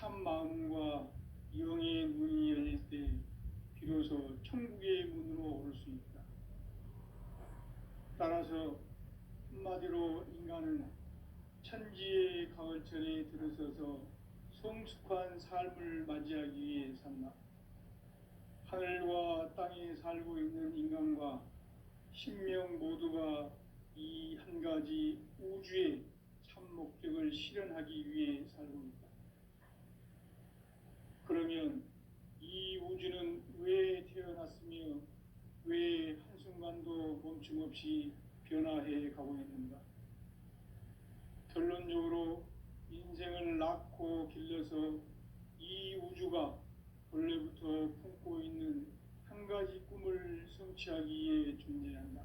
참 마음과 영의 눈이 열릴 때 비로소 천국의 문으로 오를 수 있다. 따라서 한마디로 인간은 천지의 가을철에 들어서서 성숙한 삶을 맞이하기 위해 산다. 하늘과 땅에 살고 있는 인간과 신명 모두가 이 한 가지 우주의 참 목적을 실현하기 위해 살고 있다. 그러면 이 우주는 왜 태어났으며 왜 한순간도 멈춤없이 변화해 가고 있는가? 결론적으로 인생을 낳고 길러서 이 우주가 본래부터 품고 있는 한 가지 꿈을 성취하기 위해 존재한다.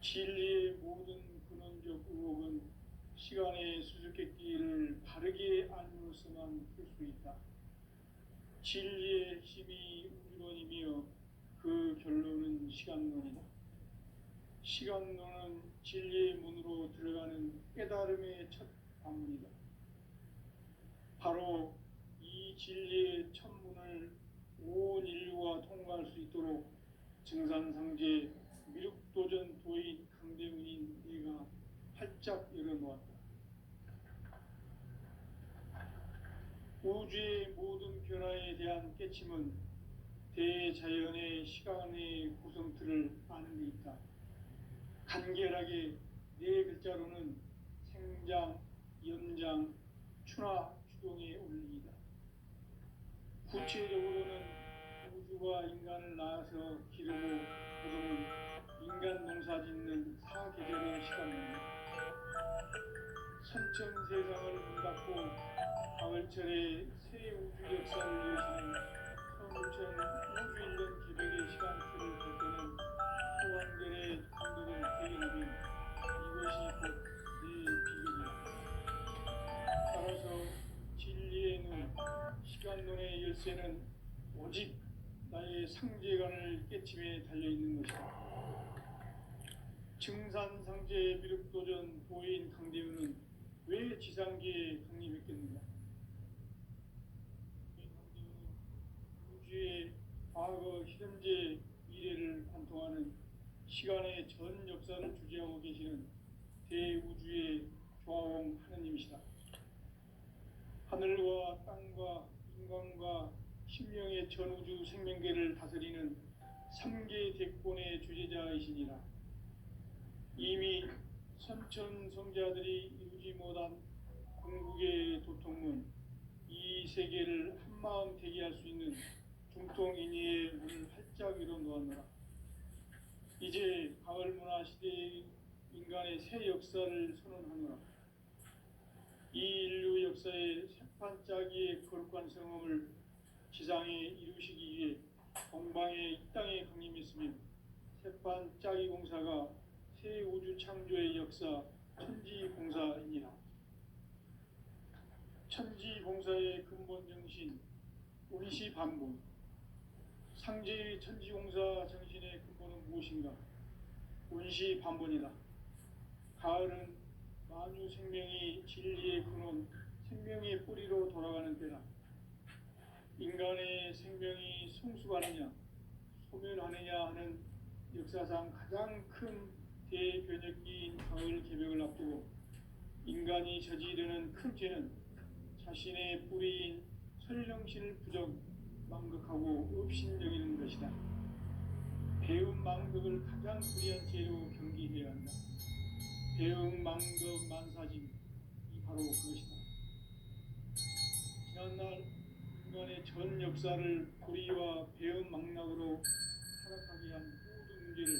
진리의 모든 근원적 의혹은 시간의 수수께끼를 바르게 알므로서만 풀 수 있다. 진리의 핵심이 우주론이며 그 결론은 시간론이다. 시간론은 진리의 문으로 들어가는 깨달음의 첫 관문이다. 바로 이 진리의 첫 문을 온 인류가 통과할 수 있도록 증산상제 미륵도전 도인 강대문인 네가 활짝 열어놓았다. 우주의 모든 변화에 대한 깨침은 대자연의 시간의 구성틀을 아는 데 있다. 간결하게 네 글자로는 생장, 연장, 추나 추동의 원리이다. 구체적으로는 우주가 인간을 낳아서 기르고 거두는 인간 농사 짓는 사계절의 시간입니다. 선천세상을 문닫고 가을철에 새 우주 역사를 여시는 성천 우주일년 기백의 시간표를 볼 때는 소환결의 감독은 대견하면 이것이 곧 내 비극이다. 따라서 진리의 눈, 시간론의 열쇠는 오직 나의 상제관을 깨침에 달려있는 것이다. 증산상제 미륵도전 도인 강대우는 왜 지상계에 강림했겠는가? 강대우는 우주의 과거, 현재, 미래를 관통하는 시간의 전 역사를 주재하고 계시는 대우주의 조화홍 하느님이시다. 하늘과 땅과 인간과 신명의 전우주 생명계를 다스리는 3계 대권의 주재자이시니라. 이미 선천성자들이 이루지 못한 궁극의 도통문, 이 세계를 한마음 되게 할 수 있는 중통인의의 문을 활짝 열어놓았노라. 이제 가을문화 시대의 인간의 새 역사를 선언하노라. 이 인류 역사의 새판짜기의 거룩한 성험을 지상에 이루시기 위해 동방의 이 땅에 강림했으며 새판짜기 공사가 새 우주 창조의 역사 천지공사이니라. 천지공사의 근본 정신 운시반본. 상제의 천지공사 정신의 근본은 무엇인가? 운시반본이다. 가을은 만유 생명이 진리의 근원, 생명의 뿌리로 돌아가는 때다. 인간의 생명이 성숙하느냐, 소멸하느냐 하는 역사상 가장 큰 대변혁기인 가을 개벽을 앞두고 인간이 저지르는 큰 죄는 자신의 뿌리인 설령신을 부정, 망극하고 업신여기는 것이다. 배움 망극을 가장 불의한 죄로 경계해야 한다. 배움 망극 만사짐, 이 바로 그것이다. 지난날 인간의 전 역사를 불의와 배움 망락으로 타락하게 한 모든 문제를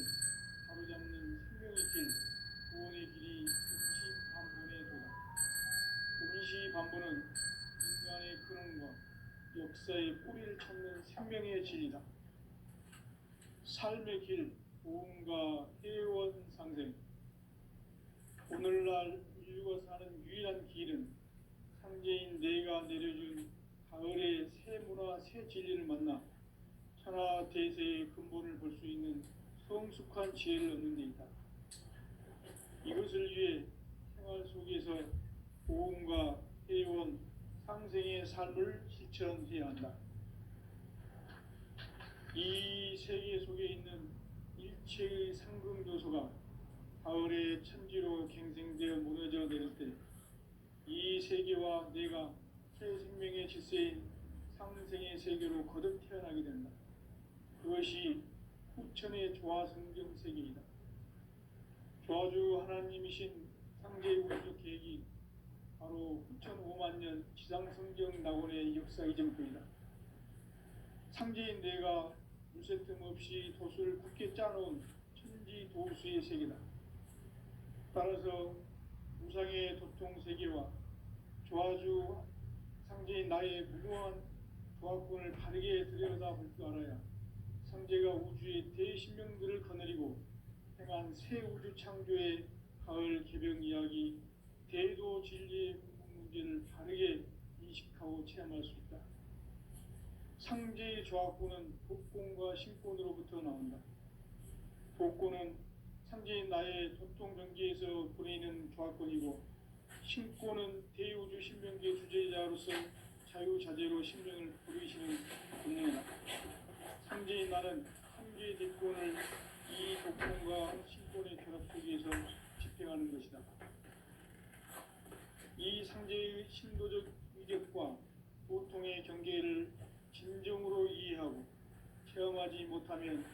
바로잡는 생명의 길, 구원의 길이 운시반본의 도다. 운시반본은 인간의 근원과 역사의 뿌리를 찾는 생명의 진리다. 삶의 길, 보험과 해원상생. 오늘날 인류가 사는 유일한 길은 상제인 내가 내려준 가을의 새 문화, 새 진리를 만나 천하 대세의 근본을 볼 수 있는 성숙한 지혜를 얻는 데 있다. 이것을 위해 생활 속에서 보험과 해원, 상생의 삶을 실천해야 한다. 이 세계 속에 있는 일체의 상금 요소가 가을의 천지로 갱생되어 무너져 내릴 때 이 세계와 내가 새 생명의 질서인 상생의 세계로 거듭 태어나게 된다. 그것이 후천의 조화성경 세계이다. 조화주 하나님이신 상제의 우주적 계획이 바로 후천 5만 년 지상성경 낙원의 역사 이전부이다. 상제인 내가 물새 틈 없이 도수를 굳게 짜놓은 천지 도수의 세계다. 따라서 우상의 도통 세계와 조화주 상제인 나의 무궁한 조화권을 바르게 들여다볼 줄 알아야 상제가 우주의 대신명들을 거느리고 행한 새 우주 창조의 가을 개병 이야기, 대도 진리의 문제를 바르게 인식하고 체험할 수 있다. 상제의 조화권은 복권과 신권으로부터 나온다. 복권은 상제인 나의 도통 경계에서 보내는 조화권이고, 신권은 대우주 신명계 주제자로서 자유자재로 신명을 부르시는 권능이다. 상제인 나는 상제의 대권을 이 복권과 신권의 결합 속에서 집행하는 것이다. 이 상제의 신도적 위력과 보통의 경계를 진정으로 이해하고 체험하지 못하면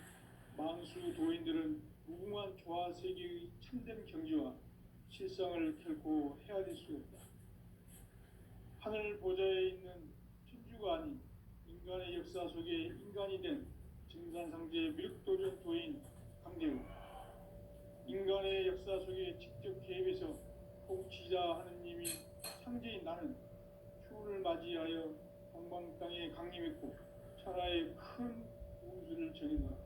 만수 도인들은 무궁한 조화 세계의 참된 경지와 실상을 결코 헤아릴 수 없다. 하늘 보좌에 있는 천주가 아닌 인간의 역사 속에 인간이 된 증산상제의 밀도전 도인 강대우, 인간의 역사 속에 직접 개입해서 통치자 하느님이 상제인 나는 추운을 맞이하여 동방 땅에 강림했고 천하의 큰 우주를 정했노라.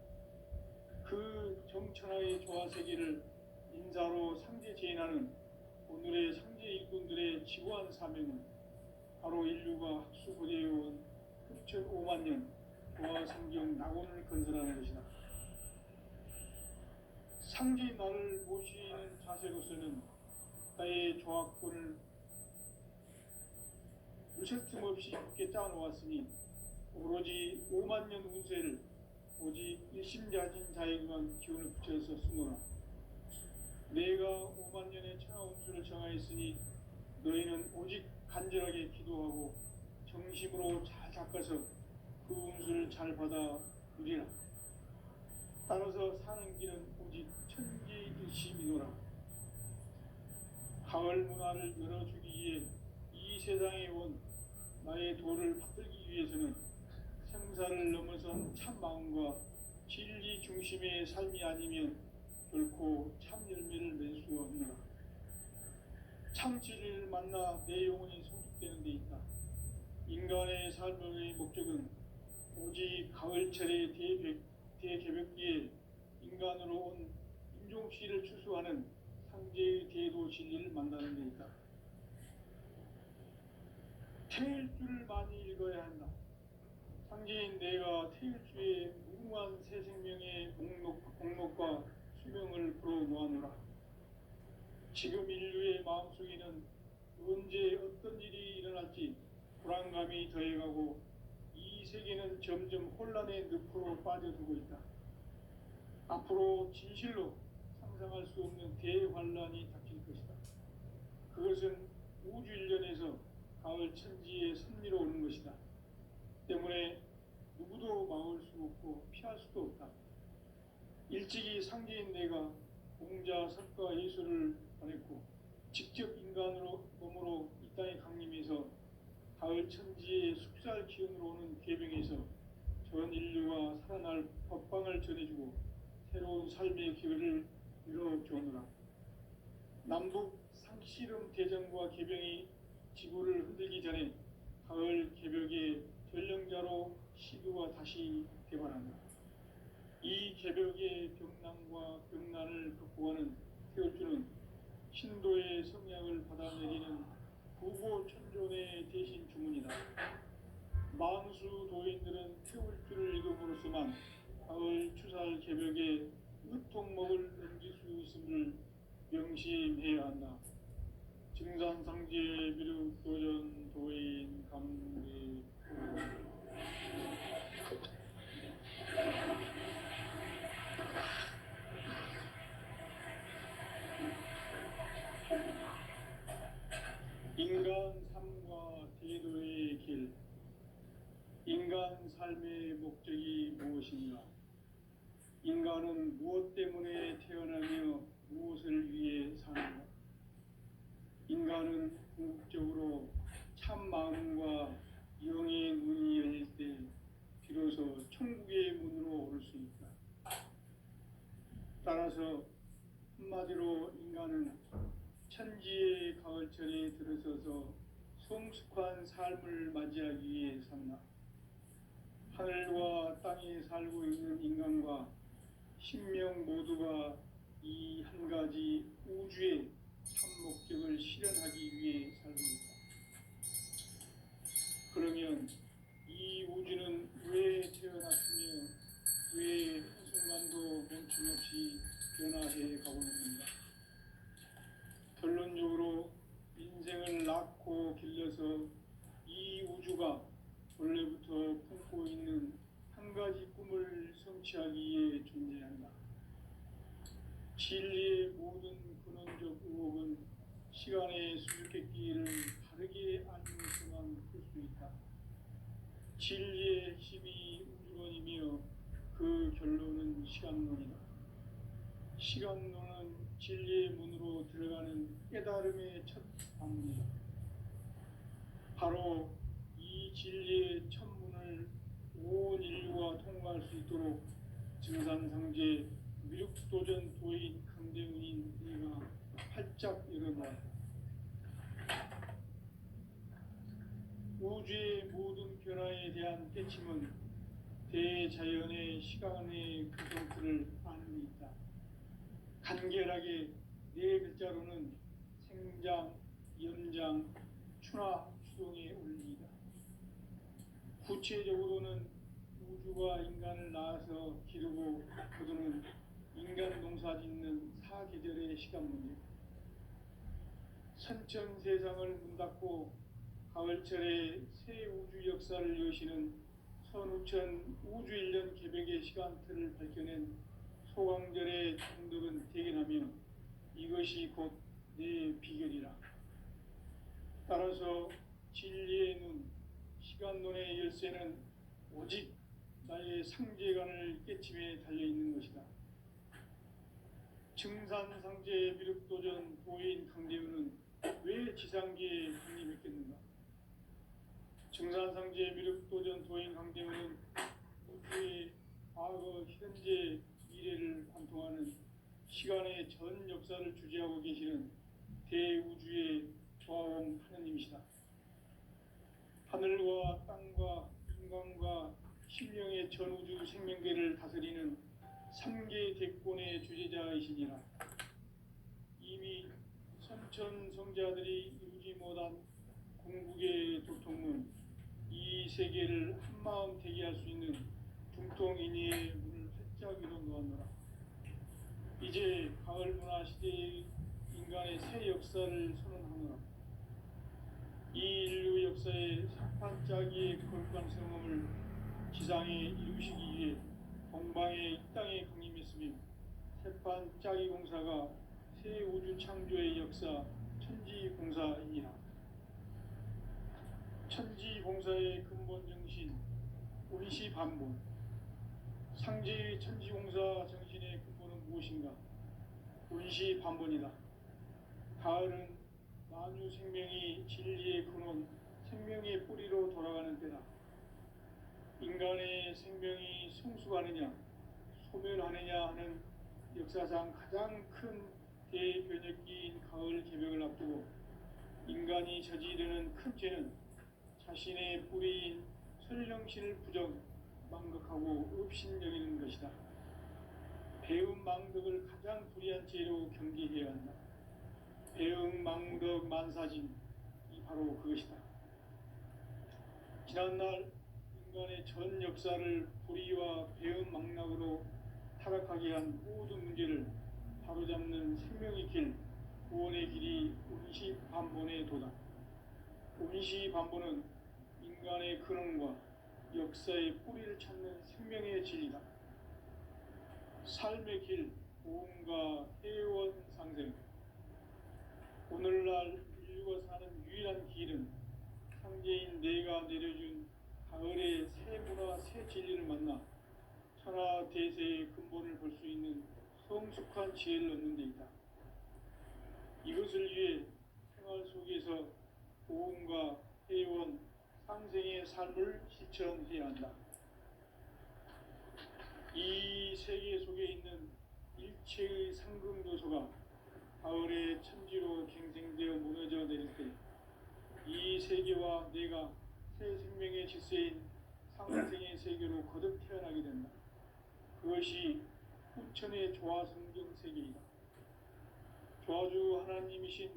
그 정천하의 조화 세계를 인사로 상제 제인하는 오늘의 상제 일꾼들의 지구한 사명은 바로 인류가 학수고대해온 후천 5만 년 조화 성경 낙원을 건설하는 것이다. 상제인 나를 모시는 자세로서는 나의 조화권을 물샐 틈 없이 굳게 짜놓았으니 오로지 5만 년 운세를 오직 일심자진 자에게만 기운을 붙여서 쓰노라. 내가 5만 년의 천하 운수를 정하였으니 너희는 오직 간절하게 기도하고 정심으로 잘 닦아서 그 운수를 잘 받아 누리라. 따라서 사는 길은 오직 천지일심이노라. 가을 문화를 열어주기 위해 이 세상에 온 나의 도를 받들기 위해서는 생사를 넘어선 참 마음과 진리 중심의 삶이 아니면 결코 참 열매를 맺을 수 없노라. 참 진리를 만나 내 영혼이 성숙되는 데 있다. 인간의 삶의 목적은 오직 가을철의 대개벽기에 인간으로 온 인종시를 추수하는 상제의 대도 진리를 만나는 데 있다. 태일주를 많이 읽어야 한다. 상제인 내가 태일주의 무궁한 새 생명의 목록과 수명을 풀어놓아노라. 지금 인류의 마음속에는 언제 어떤 일이 일어날지 불안감이 더해가고 이 세계는 점점 혼란의 늪으로 빠져들고 있다. 앞으로 진실로 상상할 수 없는 대환란이 닥칠 것이다. 그것은 우주 일련에서 가을 천지에 선미로 오는 것이다. 때문에 누구도 막을 수 없고 피할 수도 없다. 일찍이 상제인 내가 공자, 석가, 예수를 보냈고 직접 인간으로 몸으로 이 땅에 강림해서 가을 천지의 숙살 기운으로 오는 계병에서 전 인류가 살아날 법방을 전해주고 새로운 삶의 기회를 이뤄주오노라. 남북 상씨름 대전과 계병이 지구를 흔들기 전에 가을 개벽의 전령자로 시두가 다시 개발한다. 이 개벽의 병난과 병난을 극복하는 태울주는 신도의 성약을 받아내리는 구보천존의 대신 주문이다. 만수 도인들은 태울주를 읽음으로써만 가을 추살 개벽의 의통목을 넘길 수 있음을 명심해야 한다. 증산상제 미륵도전 도인 삶과 대도의 길. 인간 삶의 목적이 무엇인가? 인간은 무엇 때문에 태어나며 무엇을 위해 사는가? 인간은 궁극적으로 참 마음과 영의 문이 열릴 때 비로소 천국의 문으로 오를 수 있다. 따라서 한마디로 인간은 천지의 가을철에 들어서서 성숙한 삶을 맞이하기 위해 산다. 하늘과 땅에 살고 있는 인간과 신명 모두가 이 한 가지 우주의 참 목적을 실현하기 위해 살고 있다. 그러면 이 우주는 왜 태어났으며 왜 한순간도 멈춤없이 변화해 가고 있는가? 결론적으로 인생을 낳고 길러서 이 우주가 원래부터 품고 있는 한 가지 꿈을 성취하기 위해 존재한다. 진리의 모든 근원적 의혹은 시간의 수수께끼를 바르게 알면서만 풀 수 있다. 진리의 핵심이 우주론이며 그 결론은 시간론이다. 시간론은 진리의 문으로 들어가는 깨달음의 첫 방문이다. 바로 이 진리의 첫 문을 온 인류가 통과할 수 있도록 증산상제 미륵도전 도인 강대훈인 이가 활짝 열어놓았다. 우주의 모든 변화에 대한 깨침은 대자연의 시간의 구성틀을 아는 데 있다. 간결하게 네 글자로는 생장, 연장, 추나 추동의 원리이다. 구체적으로는 우주가 인간을 낳아서 기르고 거두는 인간 농사 짓는 사계절의 시간 문제. 선천 세상을 문 닫고 가을철에 새 우주 역사를 여시는 선우천 우주 1년 개백의 시간틀을 밝혀낸 소강절의 정덕은 대견하며 이것이 곧 내 비결이라. 따라서 진리의 눈, 시간론의 열쇠는 오직 나의 상제관을 깨침에 달려있는 것이다. 증산상제 미륵도전 도인 강대훈은 왜 지상계에 강림했겠는가? 증산상제 미륵도전 도인 강대훈은 우주의 과거, 현재, 미래를 관통하는 시간의 전 역사를 주재하고 계시는 대우주의 조화원 하느님이시다. 하늘과 땅과 인간과 신령의 전우주 생명계를 다스리는 3계 대권의 주재자이시니라. 이미 선천 성자들이 이루지 못한 궁극의 도통문, 이 세계를 한마음 대기할 수 있는 중통인의의 문을 활짝 열어놓았노라. 이제 가을 문화 시대의 인간의 새 역사를 선언하노라. 이 인류 역사의 반짝이의 거룩한 성험을 지상에 이루시기 위해 동방의 이 땅에 강림했으며 새반짝이 공사가 새 우주 창조의 역사 천지공사이니라. 천지공사의 근본 정신 운시반본. 상제의 천지공사 정신의 근본은 무엇인가? 운시반본이다. 가을은 만유 생명이 진리의 근원, 생명의 뿌리로 돌아가는 때다. 인간의 생명이 성숙하느냐, 소멸하느냐 하는 역사상 가장 큰 대변혁기인 가을 개벽을 앞두고 인간이 저지르는 큰 죄는 자신의 뿌리인 설령신을 부정, 망극하고 업신여기는 것이다. 배움 망덕을 가장 불의한 죄로 경계해야 한다. 배응 망덕 만사진, 이 바로 그것이다. 지난날 인간의 전 역사를 불의와 배응 망락으로 타락하게 한 모든 문제를 바로잡는 생명의 길, 구원의 길이 운시반본의 도다. 운시반본은 인간의 근원과 역사의 뿌리를 찾는 생명의 진리다. 삶의 길, 보험과 회원 상생. 오늘날 인류가 사는 유일한 길은 상제인 내가 내려준 가을의 새 문화 새 진리를 만나 천하 대세의 근본을 볼 수 있는 성숙한 지혜를 얻는 데 있다. 이것을 위해 생활 속에서 보험과 회원, 상생의 삶을 실천해야 한다. 이 세계 속에 있는 일체의 상금 요소가 가을의 천지로 갱생되어 무너져 내릴 때 이 세계와 내가 새 생명의 질서인 상생의 세계로 거듭 태어나게 된다. 그것이 후천의 조화성경 세계이다. 조화주 하나님이신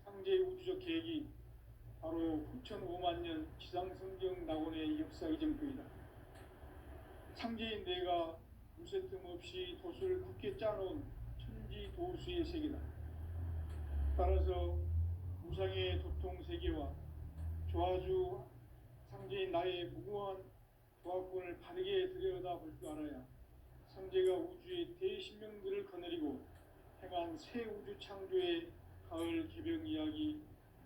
상제의 우주적 계획이 바로 후천 5만 년 지상성경 낙원의 역사 이전부이다. 상제인 내가 무쇠뜸 없이 도수를 굳게 짜놓은 천지 도수의 세계다. 따라서 우상의 도통 세계와 조화주 상제인 나의 무궁한 조화권을 바르게 들여다볼 줄 알아야 상제가 우주의 대신명들을 거느리고 행한 새 우주 창조의 가을 개병 이야기,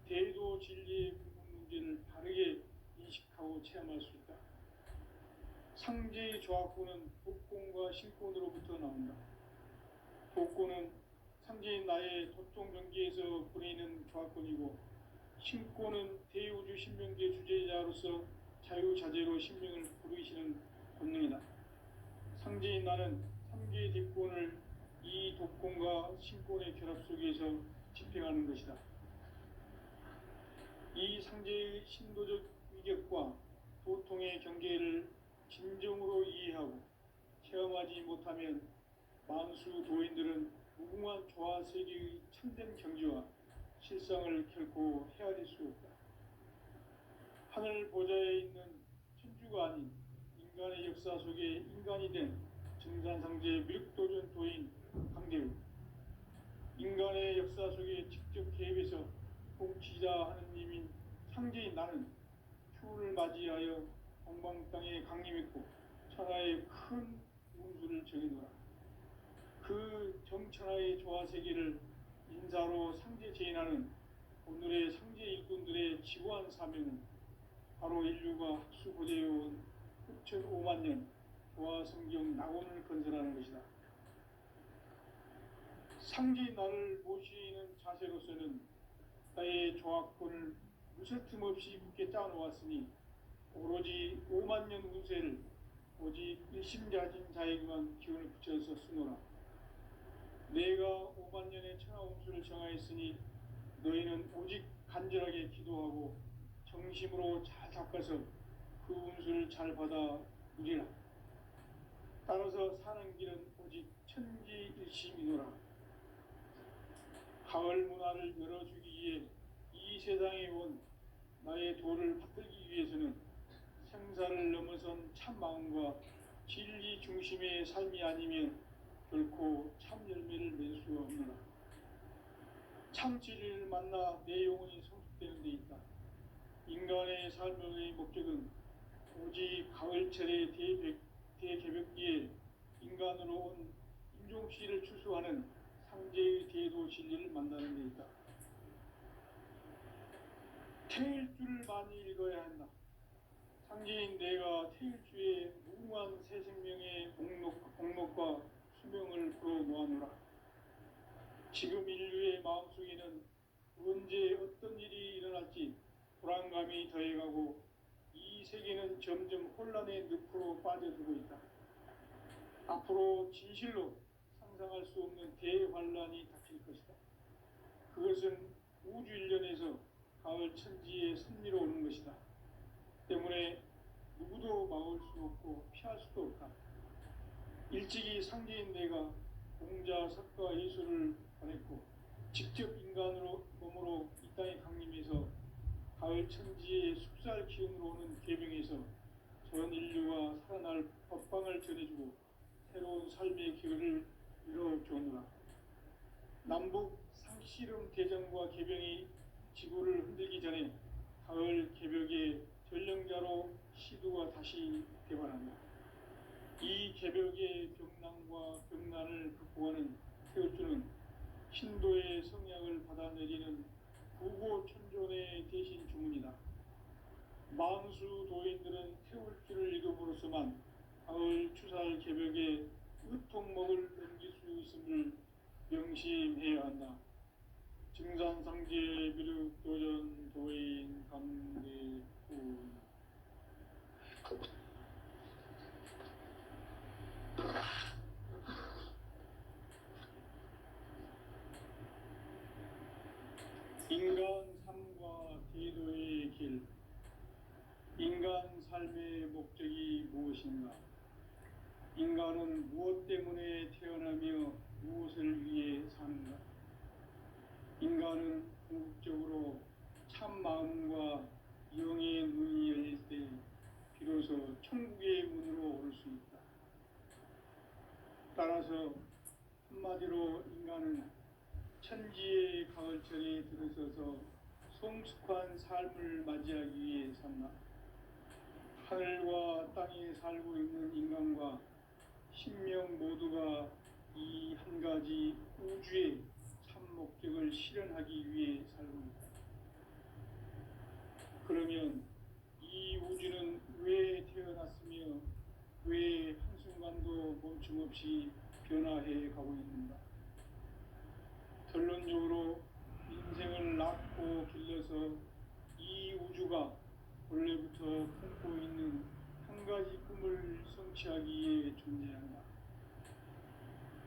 대도 진리의 근본 문제를 바르게 인식하고 체험할 수 있다. 상제의 조화권은 독권과 신권으로부터 나온다. 독권은 상제인 나의 도통 경계에서 보내는 조화권이고, 신권은 대우주 신명계 주제자로서 자유자재로 신명을 부르시는 권능이다. 상제인 나는 3개의 대권을 이 독권과 신권의 결합 속에서 집행하는 것이다. 이 상제의 신도적 위격과 도통의 경계를 진정으로 이해하고 체험하지 못하면 만수 도인들은 무궁한 조화 세계의 참된 경지와 실상을 결코 헤아릴 수 없다. 하늘 보좌에 있는 천주가 아닌 인간의 역사 속에 인간이 된 증산상제 밀도전 도인 강대우, 인간의 역사 속에 직접 개입해서 통치자 하느님인 상제인 나는 추운을 맞이하여 동방 땅에 강림했고 천하의 큰 운수를 정해놓아 그 정천하의 조화세계를 인사로 상제 제인하는 오늘의 상제 일꾼들의 지구한 사명은 바로 인류가 학수고대해온 후천 5만 년 조화성경 낙원을 건설하는 것이다. 상제인 나를 모시는 자세로서는 나의 조화권을 무쇠틈 없이 굳게 짜놓았으니 오로지 5만 년 운세를 오직 일심자진 자에게만 기운을 붙여서 쓰노라. 내가 5만 년의 천하 운수를 정하였으니 너희는 오직 간절하게 기도하고 정심으로 잘 닦아서 그 운수를 잘 받아 누리라. 따라서 사는 길은 오직 천지일심이노라. 가을 문화를 열어주기 위해 이 세상에 온 나의 도를 받들기 위해서는 생사를 넘어선 참 마음과 진리 중심의 삶이 아니면 결코 참 열매를 맺을 수가 없노라. 참 진리를 만나 내 영혼이 성숙되는 데 있다. 인간의 삶의 목적은 오직 가을철의 대개벽기에 인간으로 온 인종씨를 추수하는 상제의 대도 진리를 만나는 데 있다. 태일주를 많이 읽어야 한다. 상제인 내가 태일주의 무궁한 새 생명의 공록과 수명을 불어놓아노라. 지금 인류의 마음속에는 언제 어떤 일이 일어날지 불안감이 더해가고 이 세계는 점점 혼란의 늪으로 빠져들고 있다. 앞으로 진실로 상상할 수 없는 대환란이 닥칠 것이다. 그것은 우주 일련에서 가을 천지에 선미로 오는 것이다. 때문에 누구도 막을 수 없고 피할 수도 없다. 일찍이 상제인 내가 공자, 석가, 예수를 보냈고 직접 인간으로 몸으로 이 땅에 강림해서 가을 천지의 숙살 기운으로 오는 계병에서 전 인류가 살아날 법방을 전해주고 새로운 삶의 기회를 이뤄주었노라. 남북 상씨름 대전과 계병이 지구를 흔들기 전에 가을 개벽의 전령자로 시두가 다시 개발한다. 이 개벽의 병난과 병난을 극복하는 태울주는 신도의 성향을 받아내리는 구고천존의 대신 주문이다. 만수 도인들은 태울주를 이름으로서만 가을 추살 개벽에 으통목을 넘길 수 있음을 명심해야 한다. 증산상제 미륵 도전 도인 감대군. 인간 삶과 대도의 길. 인간 삶의 목적이 무엇인가? 인간은 무엇 때문에 태어나며 무엇을 위해 사는가? 인간은 궁극적으로 참 마음과 영의 눈이 열릴 때 비로소 천국의 문으로 오를 수 있다. 따라서 한마디로 인간은 천지의 가을철에 들어서서 성숙한 삶을 맞이하기 위해 산다. 하늘과 땅에 살고 있는 인간과 신명 모두가 이 한 가지 우주의 참 목적을 실현하기 위해 살고 있다. 그러면 이 우주는 왜 태어났으며 왜 한순간도 멈춤없이 변화해 가고 있는가? 결론적으로 인생을 낳고 길러서 이 우주가 원래부터 품고 있는 한 가지 꿈을 성취하기 위해 존재한다.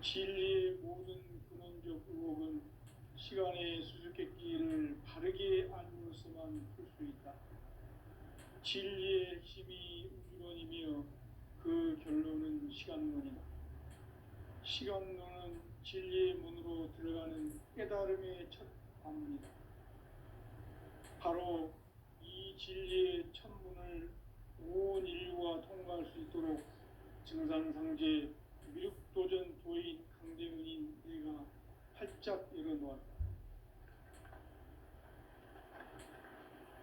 진리의 모든 근원적 의혹은 시간의 수수께끼를 바르게 알므로서만 풀 수 있다. 진리의 핵심이 우주론이며 그 결론은 시간론이다. 시간론은 진리의 문으로 들어가는 깨달음의 첫 관문이다. 바로 이 진리의 첫 문을 온 인류가 통과할 수 있도록 증산상제 미륵도전 도인 강대은인 내가 활짝 열어놓았다.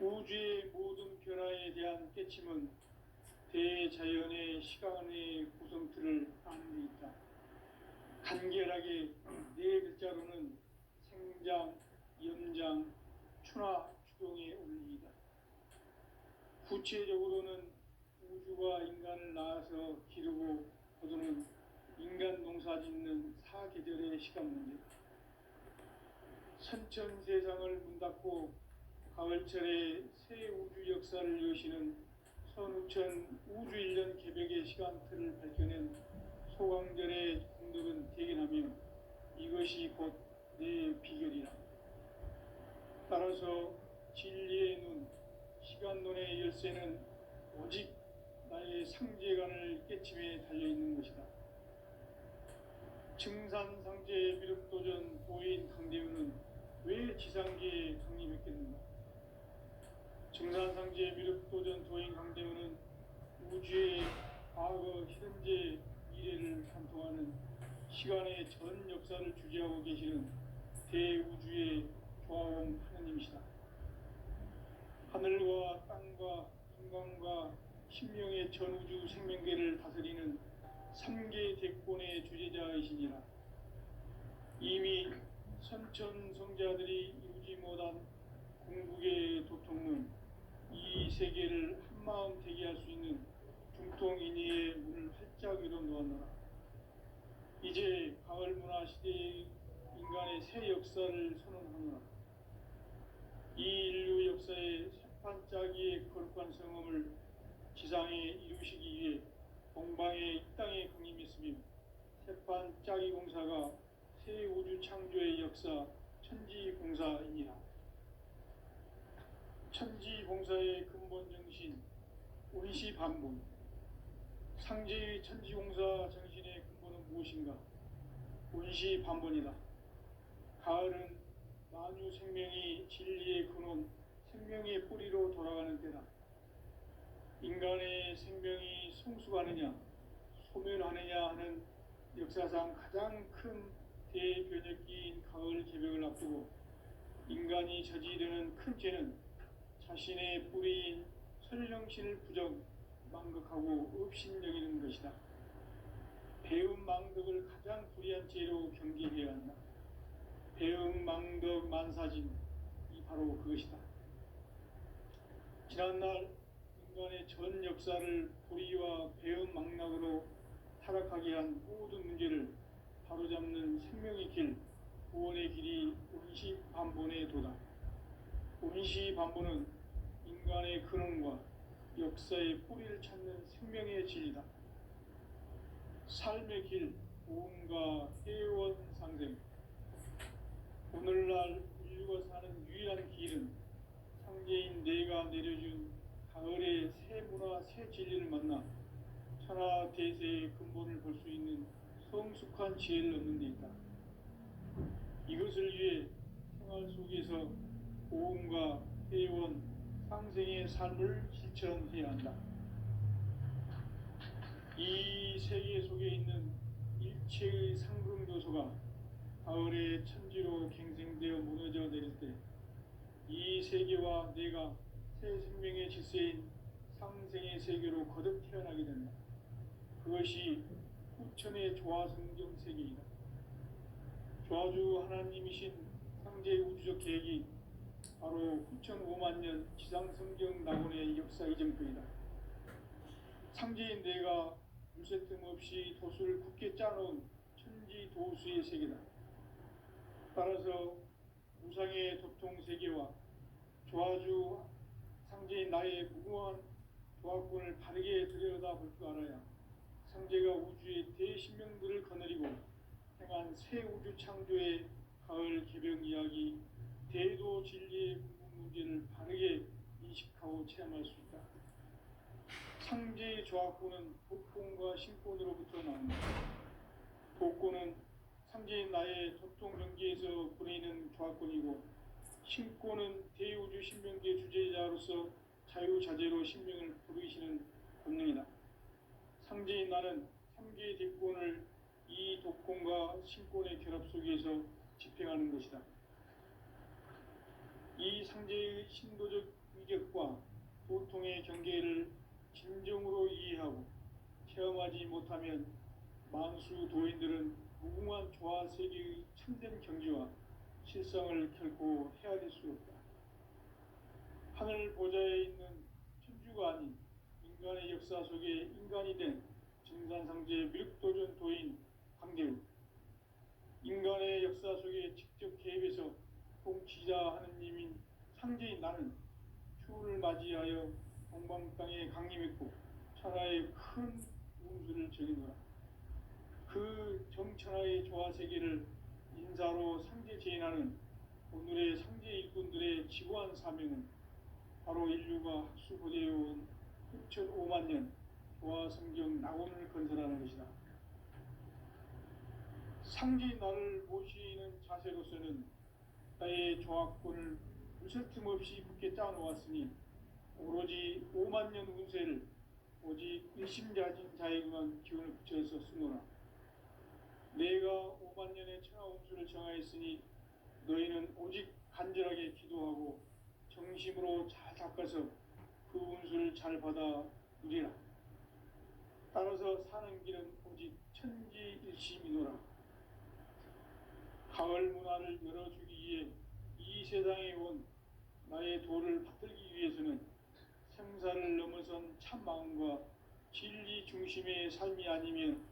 우주의 모든 변화에 대한 깨침은 대자연의 시간의 구성틀을 아는 데 있다. 간결하게 네 글자로는 생장, 연장, 추나 추동의 원리이다. 구체적으로는 우주가 인간을 낳아서 기르고 거두는 인간 농사 짓는 사계절의 시간 문제다. 선천 세상을 문 닫고 가을철에 새 우주 역사를 여시는 선우천 우주 1년 개벽의 시간틀을 밝혀낸 소강절의 공덕은 대견하며 이것이 곧 내 비결이라. 따라서 진리의 눈, 시간론의 열쇠는 오직 나의 상제관을 깨침에 달려있는 것이다. 증산상제 미륵도전 도인 강대우는 왜 지상계에 강림했겠는가? 증산상제 미륵도전 도인 강대우는 우주의 과거, 현재, 미래를 관통하는 시간의 전 역사를 주재하고 계시는 대우주의 조화원 하느님이시다. 하늘과 땅과 인간과 신명의 전우주 생명계를 다스리는 3계 대권의 주재자이시니라. 이미 선천성자들이 이루지 못한 궁극의 도통은 이 세계를 한마음 되게 할 수 있는 중통인의의 문을 활짝 열어놓았노라. 이제 가을 문화 시대의 인간의 새 역사를 선언하노라. 이 인류 역사의 새판짜기의 거룩한 성험을 지상에 이루시기 위해 동방의 이 땅에 강림했으며 새판짜기 공사가 새 우주 창조의 역사 천지공사입니다. 천지공사의 근본 정신 원시반본. 상제의 천지공사 정신의 근본은 무엇인가? 원시반본이다. 가을은 만유 생명이 진리의 근원, 생명의 뿌리로 돌아가는 때다. 인간의 생명이 성숙하느냐, 소멸하느냐 하는 역사상 가장 큰 대변혁기인 가을 개벽을 앞두고 인간이 저지르는 큰 죄는 자신의 뿌리인 설령신을 부정, 망극하고 업신여기는 것이다. 배움 망덕을 가장 불의한 죄로 경계해야 한다. 배움 망덕 만사진, 이 바로 그것이다. 지난날 인간의 전 역사를 불의와 배은 망락으로 타락하게 한 모든 문제를 바로잡는 생명의 길, 구원의 길이 운시반본의 도다. 운시반본은 인간의 근원과 역사의 뿌리를 찾는 생명의 진리다. 삶의 길, 보험과 회원 상생. 오늘날 인류가 사는 유일한 길은 창제인 내가 내려준 가을의 새 문화, 새 진리를 만나 천하 대세의 근본을 볼 수 있는 성숙한 지혜를 얻는 데 있다. 이것을 위해 생활 속에서 보험과 회원, 상생의 삶을 실천해야 한다. 이 세계 속에 있는 일체의 상승 요소가 가을의 천지로 갱생되어 무너져 내릴 때 이 세계와 내가 새 생명의 질서인 상생의 세계로 거듭 태어나게 된다. 그것이 후천의 조화성경 세계이다. 조화주 하나님이신 상제의 우주적 계획이 바로 후천 5만 년 지상성경 낙원의 역사 이전부이다. 상제인 내가 물새틈 없이 도수를 굳게 짜놓은 천지 도수의 세계다. 따라서 우상의 도통 세계와 조화주 상제인 나의 무궁한 조화권을 바르게 들여다볼 줄 알아야 상제가 우주의 대신명들을 거느리고 행한 새 우주 창조의 가을 개벽 이야기, 대도 진리의 궁극 문제를 바르게 인식하고 체험할 수 있다. 상제의 조화권은 도권과 신권으로부터 나온다. 도권은 상제인 나의 도통 경계에서 보내는 조화권이고, 신권은 대우주 신명계 주제자로서 자유자재로 신명을 부르시는 권능이다. 상제인 나는 3개의 대권을 이 도권과 신권의 결합 속에서 집행하는 것이다. 이 상제의 신도적 위격과 도통의 경계를 진정으로 이해하고 체험하지 못하면 만수 도인들은 무궁한 조화 세계의 참된 경지와 실상을 결코 헤아릴 수 없다. 하늘 보좌에 있는 천주가 아닌 인간의 역사 속에 인간이 된 증산상제 밀도전 도인 강대우, 인간의 역사 속에 직접 개입해서 통치자 하느님인 상제인 나는 추운을 맞이하여 동방 땅에 강림했고 천하의 큰 운수를 적이노라. 그 정천하의 조화 세계를 인사로 상제 제인하는 오늘의 상제 일꾼들의 지고한 사명은 바로 인류가 학수고대해온 6,5만 년 조화 성경 낙원을 건설하는 것이다. 상제인 나를 모시는 자세로서는 나의 조화권을 무설틈 없이 굳게 짜놓았으니 오로지 5만 년 운세를 오직 일심가진 자에게만 기운을 붙여서 쓰노라. 내가 5만 년의 천하 운수를 정하였으니 너희는 오직 간절하게 기도하고 정심으로 잘 닦아서 그 운수를 잘 받아 누리라. 따라서 사는 길은 오직 천지일심이노라. 가을 문화를 열어주기 위해 이 세상에 온 나의 도를 받들기 위해서는 생사를 넘어선 참 마음과 진리 중심의 삶이 아니면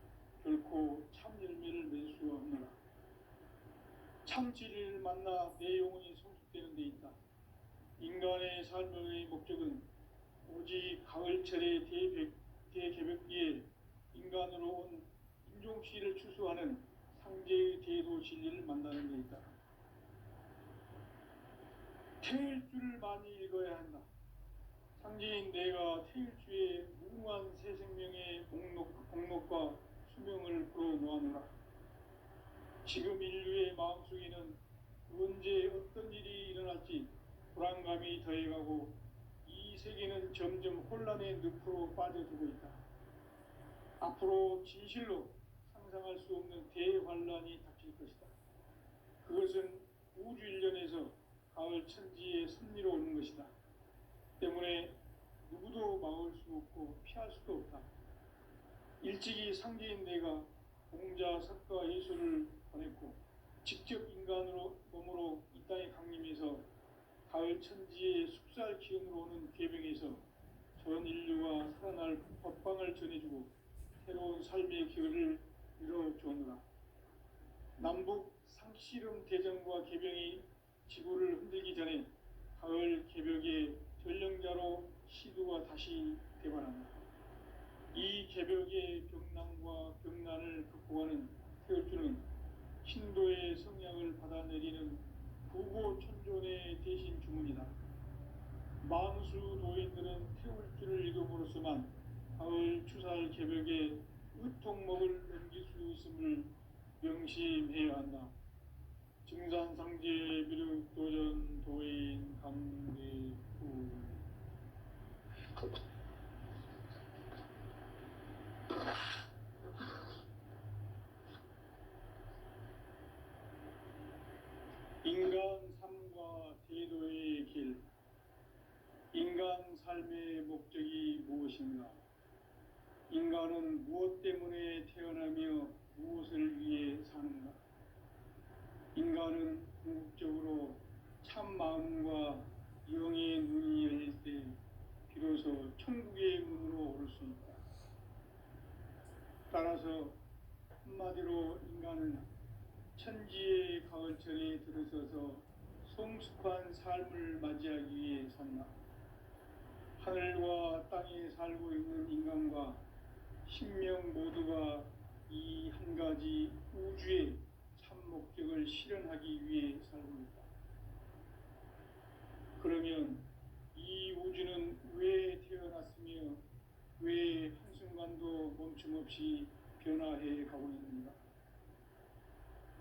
결코 참 열매를 맺을 수 없노라. 참 진리를 만나 내 영혼이 성숙되는 데 있다. 인간의 삶의 목적은 오직 가을철의 대개벽기에 인간으로 온 인종씨를 추수하는 상제의 대도 진리를 만나는 데 있다. 태일주를 많이 읽어야 한다. 상제인 내가 태일주의 무궁한 새 생명의 목록과 수명을 불어놓아노라. 지금 인류의 마음속에는 언제 어떤 일이 일어날지 불안감이 더해가고 이 세계는 점점 혼란의 늪으로 빠져들고 있다. 앞으로 진실로 상상할 수 없는 대환란이 닥칠 것이다. 그것은 우주 일련에서 가을 천지의 섭리로 오는 것이다. 때문에 누구도 막을 수 없고 피할 수도 없다. 일찍이 상제인 내가 공자, 석가, 예수를 보냈고 직접 인간으로 몸으로 이 땅에 강림해서 가을 천지의 숙살 기운으로 오는 계명에서 전 인류가 살아날 법방을 전해주고 새로운 삶의 기회를 열어주었노라. 남북 상씨름 대전과 개병이 지구를 흔들기 전에 가을 개벽의 전령자로 시두가 다시 대발한다. 이 개벽의 병난과 병난을 극복하는 태을주는 신도의 성향을 받아내리는 구고천존의 대신 주문이다. 만수 도인들은 태울주를 읽음으로써만 가을 추살 개벽에 의통목을 넘길 수 있음을 명심해야 한다. 증산상제 미륵도전 도인 강대후. 인간 삶과 대도의 길. 인간 삶의 목적이 무엇인가? 인간은 무엇 때문에 태어나며 무엇을 위해 사는가? 인간은 궁극적으로 참 마음과 영의 눈이 열릴 때 비로소 천국의 문으로 오를 수 있다. 따라서 한마디로 인간은 천지의 가을철에 들어서서 성숙한 삶을 맞이하기 위해 산다. 하늘과 땅에 살고 있는 인간과 신명 모두가 이 한 가지 우주의 참 목적을 실현하기 위해 살고 있다. 그러면 이 우주는 왜 태어났으며 왜 한순간도 멈춤없이 변화해 가고 있는가?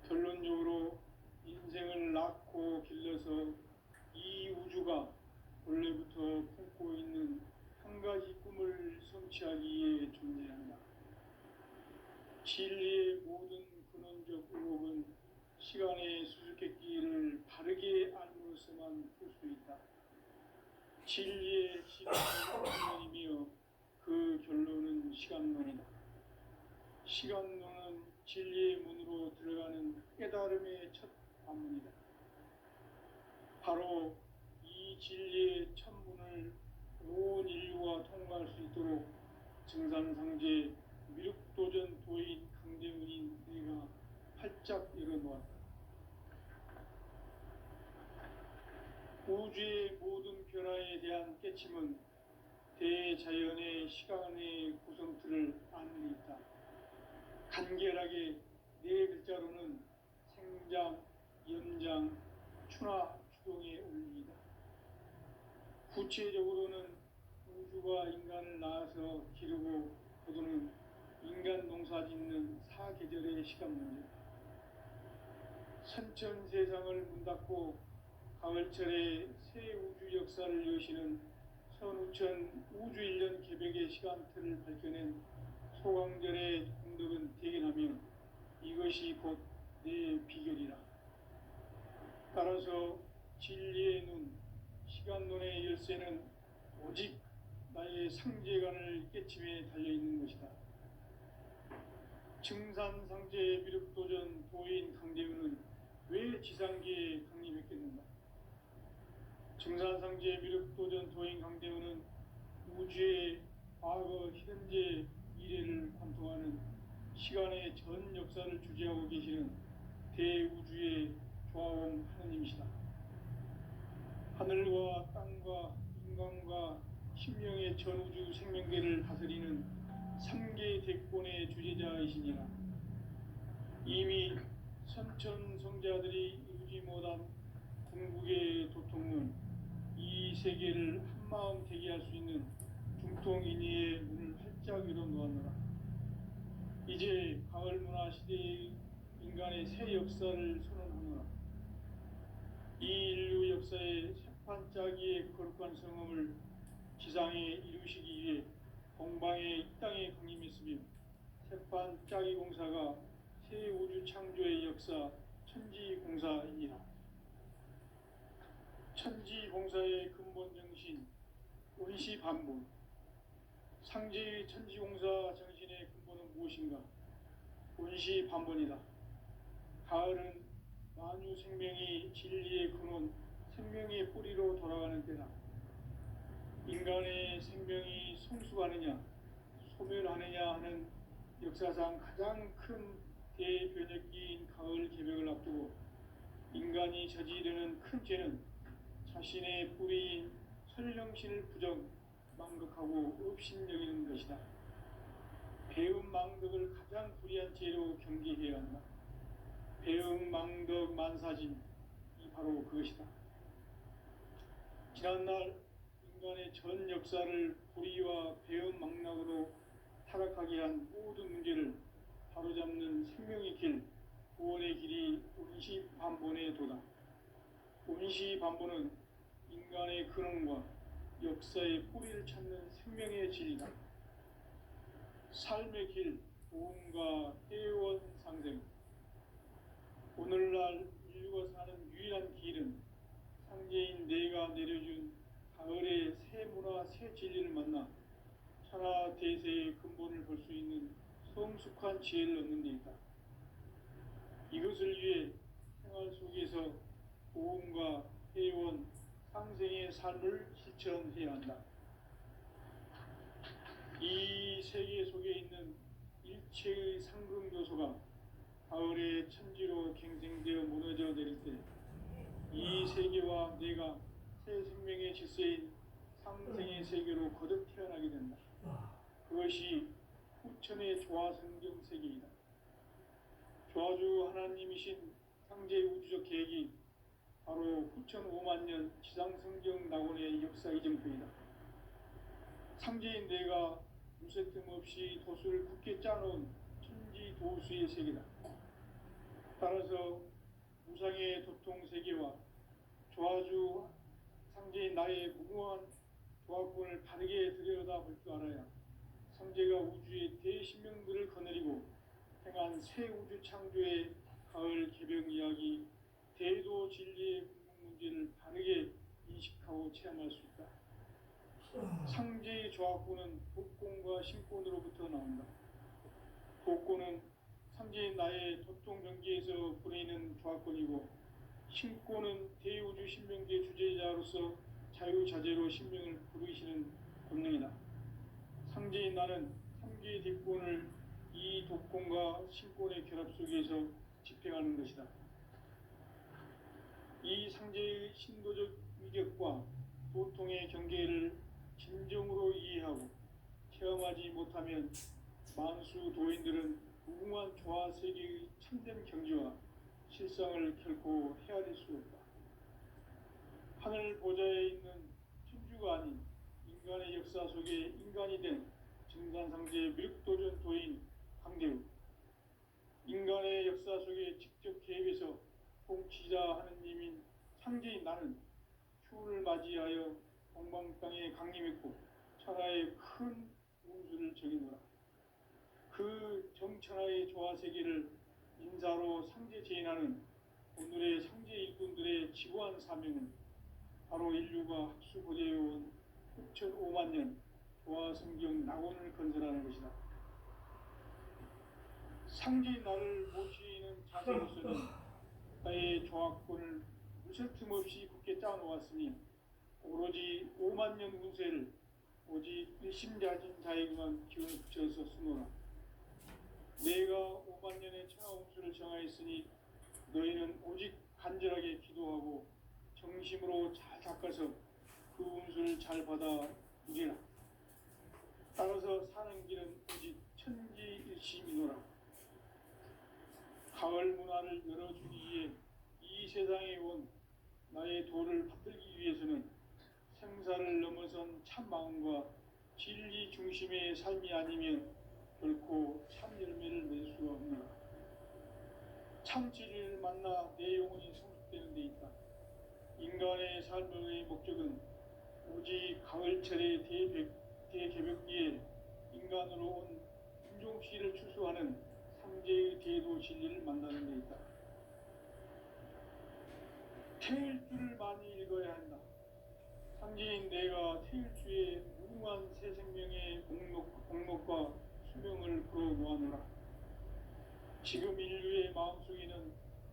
결론적으로 인생을 낳고 길러서 이 우주가 원래부터 품고 있는 한 가지 꿈을 성취하기 위해 존재한다. 진리의 모든 근원적 의혹은 시간의 수수께끼를 바르게 알므로써만 풀 수 있다. 진리의 핵심은 근원이며 그 결론은 시간론이다. 시간론은 진리의 문으로 들어가는 깨달음의 첫 관문이다. 바로 이 진리의 첫 문을 온 인류가 통과할 수 있도록 증산상제 미륵도전 도인 강대훈인 내가 활짝 열어놓았다. 우주의 모든 변화에 대한 깨침은 대자연의 시간의 구성틀을 아는 데 있다. 간결하게 네 글자로는 생장, 연장, 추나 추동의 원리이다. 구체적으로는 우주가 인간을 낳아서 기르고 거두는 인간 농사 짓는 사계절의 시간 문제. 선천 세상을 문 닫고 가을철에 새 우주 역사를 여시는 선우천 우주 1년 개벽의 시간틀을 밝혀낸 소강절의 공덕은 대견하며 이것이 곧 내 비결이라. 따라서 진리의 눈, 시간론의 열쇠는 오직 나의 상제관을 깨침에 달려있는 것이다. 증산상제 미륵도전 도인 강대훈은 왜 지상계에 강림했겠는가? 증산상제 미륵도전 도인 강대훈은 우주의 과거, 현재, 미래를 관통하는 시간의 전 역사를 주재하고 계시는 대우주의 조화원 하느님이시다. 하늘과 땅과 인간과 신명의 전우주 생명계를 다스리는 3개 대권의 주재자이시니라. 이미 선천성자들이 이루지 못한 궁극의 도통은 이 세계를 한마음 되게 할 수 있는 중통인의의 문을 활짝 열어놓았노라. 이제 가을 문화 시대의 인간의 새 역사를 선언하노라. 이 인류 역사의 새판짜기의 거룩한 성험을 지상에 이루시기 위해 공방에 이 땅에 강림했으며 새판짜기 공사가 새 우주 창조의 역사 천지공사이니라. 천지공사의 근본 정신 원시반본. 상제의 천지공사 정신의 근본은 무엇인가? 원시반본이다. 가을은 만유 생명이 진리의 근원, 생명의 뿌리로 돌아가는 때다. 인간의 생명이 성숙하느냐 소멸하느냐 하는 역사상 가장 큰 대변혁기인 가을 개벽을 앞두고 인간이 저지르는 큰 죄는 자신의 뿌리인 설령신을 부정, 망극하고 업신여기는 것이다. 배음 망덕을 가장 불의한 죄로 경계해야 한다. 배음 망덕 만사진이 바로 그것이다. 지난날 인간의 전 역사를 불의와 배음 망락으로 타락하게 한 모든 문제를 바로잡는 생명의 길, 구원의 길이 온시반본의 도다. 온시반본은 인간의 근원과 역사의 뿌리를 찾는 생명의 진리다. 삶의 길, 보험과 회원 상생. 오늘날 인류가 사는 유일한 길은 상제인 내가 내려준 가을의 새 문화, 새 진리를 만나 천하 대세의 근본을 볼 수 있는 성숙한 지혜를 얻는 데 있다. 이것을 위해 생활 속에서 보험과 회원, 상생의 삶을 실천해야 한다. 이 세계 속에 있는 일체의 상금교소가 가을의 천지로 갱생되어 무너져 내릴 때 이 세계와 내가 새 생명의 질서인 상생의 세계로 거듭 태어나게 된다. 그것이 후천의 조화성경 세계이다. 조화주 하나님이신 상제 우주적 계획이 바로 후천 5만 년 지상성경 낙원의 역사 이정표이다. 상제인 내가 무쇠뜸 없이 도수를 굳게 짜놓은 천지 도수의 세계다. 따라서 무상의 도통 세계와 조화주 상제인 나의 무궁한 조화권을 바르게 들여다볼 줄 알아야 상제가 우주의 대신명들을 거느리고 행한 새 우주 창조의 가을 개벽 이야기, 대도 진리의 궁극 문제를 바르게 인식하고 체험할 수 있다. 상제의 조화권은 복권과 신권으로부터 나온다. 복권은 상제인 나의 도통 경계에서 보내는 조화권이고, 신권은 대우주 신명계 주제자로서 자유자재로 신명을 부르시는 권능이다. 상제인 나는 3개의 뒷권을 이 독권과 신권의 결합 속에서 집행하는 것이다. 이 상제의 신도적 위격과 도통의 경계를 진정으로 이해하고 체험하지 못하면 만수 도인들은 무궁한 조화 세계의 참된 경지와 실상을 결코 헤아릴 수 없다. 하늘 보좌에 있는 천주가 아닌 인간의 역사 속에 인간이 된 증산상제 미륵도전 도인 강대우, 인간의 역사 속에 직접 개입해서 통치자 하느님인 상제인 나는 추운을 맞이하여 동방땅에 강림했고 천하의 큰 운수를 적이노라. 그 정천하의 조화세계를 인사로 상제 제인하는 오늘의 상제 일꾼들의 지구한 사명은 바로 인류가 학수고대해온 후천 5만 년 조화성경 낙원을 건설하는 것이다. 상제인 나를 모시는 자세로서는 나의 조화권을 무쇠틈 없이 굳게 짜놓았으니 오로지 5만 년 운세를 오직 일심자진 자에게만 기운을 붙여서 쓰노라. 내가 5만 년의 천하 운수를 정하였으니 너희는 오직 간절하게 기도하고 정심으로 잘 닦아서 그 운수를 잘 받아 누리라. 따라서 사는 길은 오직 천지일심이노라. 가을 문화를 열어주기 위해 이 세상에 온 나의 도를 받들기 위해서는 생사를 넘어선 참 마음과 진리 중심의 삶이 아니면 결코 참 열매를 낼 수가 없노라. 참 진리를 만나 내 영혼이 성숙되는 데 있다. 인간의 삶의 목적은 오직 가을철의 대개벽기에 인간으로 온 인종시를 추수하는 상제의 대도 진리를 만나는 데 있다. 태일주를 많이 읽어야 한다. 상제인 내가 태일주의 무궁한 새 생명의 공목과 수명을 풀어 놓아노라. 지금 인류의 마음속에는